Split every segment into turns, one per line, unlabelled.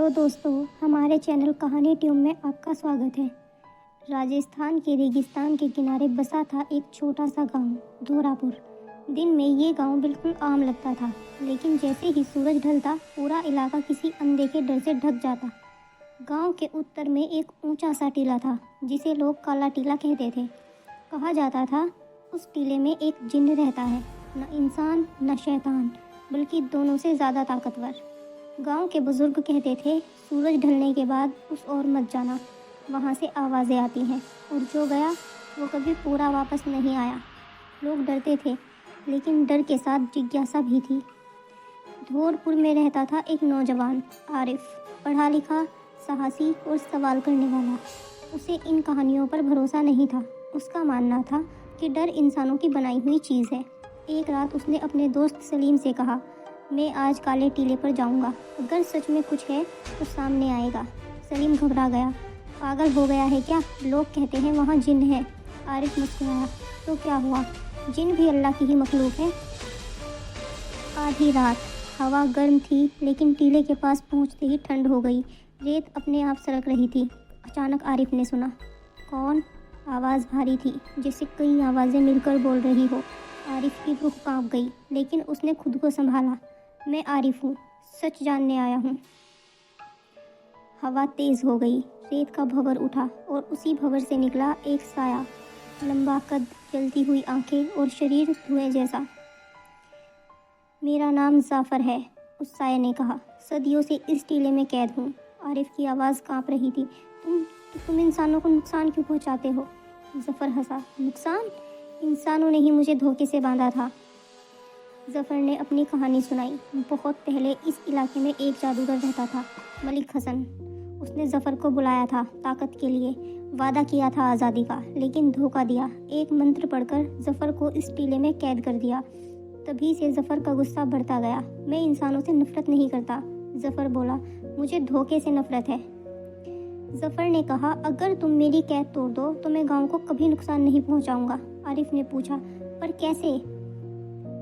Hello दोस्तों, हमारे channel कहानी ट्यूब में आपका स्वागत है। राजस्थान के रेगिस्तान के किनारे बसा था एक छोटा सा गांव, धोरापुर। दिन में ये गांव बिल्कुल आम लगता था, लेकिन जैसे ही सूरज ढलता पूरा इलाका किसी अनदेखे डर से ढक जाता। गांव के उत्तर में एक ऊंचा सा टीला था, जिसे लोग काला टीला कहते थे। कहा जाता था उस टीले में एक जिन्न रहता है, न इंसान न शैतान, बल्कि दोनों से ज़्यादा ताकतवर। गांव के बुजुर्ग कहते थे सूरज ढलने के बाद उस ओर मत जाना, वहाँ से आवाज़ें आती हैं और जो गया वो कभी पूरा वापस नहीं आया। लोग डरते थे, लेकिन डर के साथ जिज्ञासा भी थी। धौरपुर में रहता था एक नौजवान आरिफ, पढ़ा लिखा, साहसी और सवाल करने वाला। उसे इन कहानियों पर भरोसा नहीं था। उसका मानना था कि डर इंसानों की बनाई हुई चीज़ है। एक रात उसने अपने दोस्त सलीम से कहा, मैं आज काले टीले पर जाऊंगा, अगर सच में कुछ है तो सामने आएगा। सलीम घबरा गया। पागल हो गया है क्या? लोग कहते हैं वहाँ जिन्न है। आरिफ मुस्कुराया। तो क्या हुआ? जिन्न भी अल्लाह की ही मखलूक है। आधी रात, हवा गर्म थी, लेकिन टीले के पास पहुँचते ही ठंड हो गई। रेत अपने आप सरक रही थी। अचानक आरिफ ने सुना। कौन? आवाज़ भारी थी, जैसे कई आवाज़ें मिलकर बोल रही हो। आरिफ की रूह कांप गई, लेकिन उसने खुद को संभाला। मैं आरिफ हूँ, सच जानने आया हूँ। हवा तेज़ हो गई, रेत का भंवर उठा और उसी भंवर से निकला एक साया, लंबा कद, जलती हुई आंखें और शरीर धुएं जैसा। मेरा नाम जाफ़र है, उस साये ने कहा। सदियों से इस टीले में कैद हूँ। आरिफ की आवाज़ कांप रही थी। तुम इंसानों को नुकसान क्यों पहुँचाते हो? ज़फ़र हंसा। नुकसान? इंसानों ने ही मुझे धोखे से बांधा था। ज़फ़र ने अपनी कहानी सुनाई। बहुत पहले इस इलाके में एक जादूगर रहता था, मलिक हसन। उसने ज़फ़र को बुलाया था ताकत के लिए, वादा किया था आज़ादी का, लेकिन धोखा दिया। एक मंत्र पढ़कर ज़फ़र को इस टीले में कैद कर दिया। तभी से ज़फ़र का गुस्सा बढ़ता गया। मैं इंसानों से नफ़रत नहीं करता, ज़फ़र बोला, मुझे धोखे से नफ़रत है। ज़फ़र ने कहा, अगर तुम मेरी कैद तोड़ दो तो मैं गाँव को कभी नुकसान नहीं पहुँचाऊँगा। आरिफ ने पूछा, पर कैसे?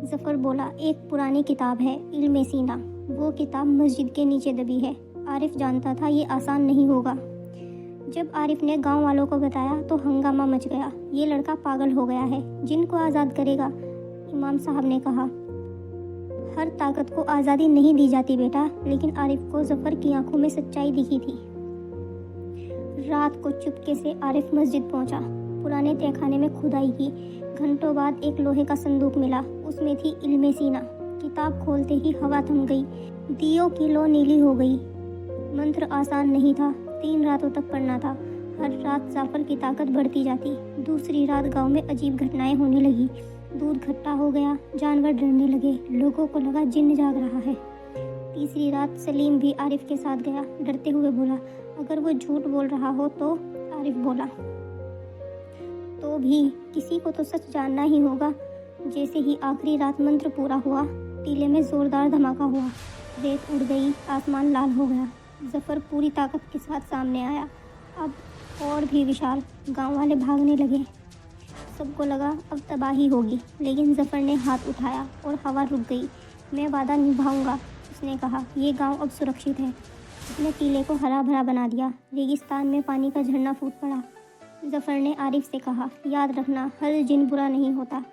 ज़फ़र बोला, एक पुरानी किताब है, इल्मे सीना। वो किताब मस्जिद के नीचे दबी है। आरिफ जानता था ये आसान नहीं होगा। जब आरिफ ने गांव वालों को बताया तो हंगामा मच गया। ये लड़का पागल हो गया है, जिनको आज़ाद करेगा। इमाम साहब ने कहा, हर ताकत को आज़ादी नहीं दी जाती बेटा। लेकिन आरिफ को ज़फ़र की आंखों में सच्चाई दिखी थी। रात को चुपके से आरिफ मस्जिद पहुंचा। पुराने तहखाने में खुदाई की। घंटों बाद एक लोहे का संदूक मिला, उसमें थी इल्मे सीना। किताब खोलते ही हवा थम गई, दियों की लो नीली हो गई। मंत्र आसान नहीं था, 3 रातों तक पढ़ना था। हर रात जाफ़र की ताकत बढ़ती जाती। दूसरी रात गांव में अजीब घटनाएं होने लगी। दूध खट्टा हो गया, जानवर डरने लगे, लोगों को लगा जिन्न जाग रहा है। तीसरी रात सलीम भी आरिफ के साथ गया। डरते हुए बोला, अगर वो झूठ बोल रहा हो तो? आरिफ बोला, तो भी किसी को तो सच जानना ही होगा। जैसे ही आखिरी रात मंत्र पूरा हुआ, टीले में जोरदार धमाका हुआ। रेत उड़ गई, आसमान लाल हो गया। ज़फ़र पूरी ताकत के साथ सामने आया, अब और भी विशाल। गांव वाले भागने लगे। सबको लगा अब तबाही होगी, लेकिन ज़फ़र ने हाथ उठाया और हवा रुक गई। मैं वादा निभाऊंगा, उसने कहा। ये गांव अब सुरक्षित है। उसने टीले को हरा भरा बना दिया। रेगिस्तान में पानी का झरना फूट पड़ा। ज़फ़र ने आरिफ से कहा, याद रखना, हर जिन बुरा नहीं होता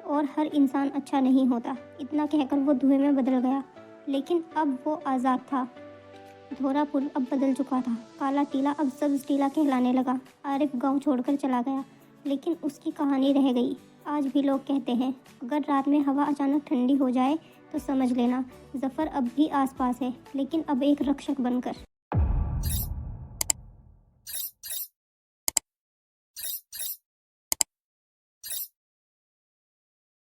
और हर इंसान अच्छा नहीं होता। इतना कहकर वो धुएं में बदल गया, लेकिन अब वो आज़ाद था। धौरापुर अब बदल चुका था। काला टीला अब सब्ज़ टीला कहलाने लगा। आरिफ गांव छोड़कर चला गया, लेकिन उसकी कहानी रह गई। आज भी लोग कहते हैं, अगर रात में हवा अचानक ठंडी हो जाए तो समझ लेना ज़फ़र अब भी आसपास है, लेकिन अब एक रक्षक बनकर।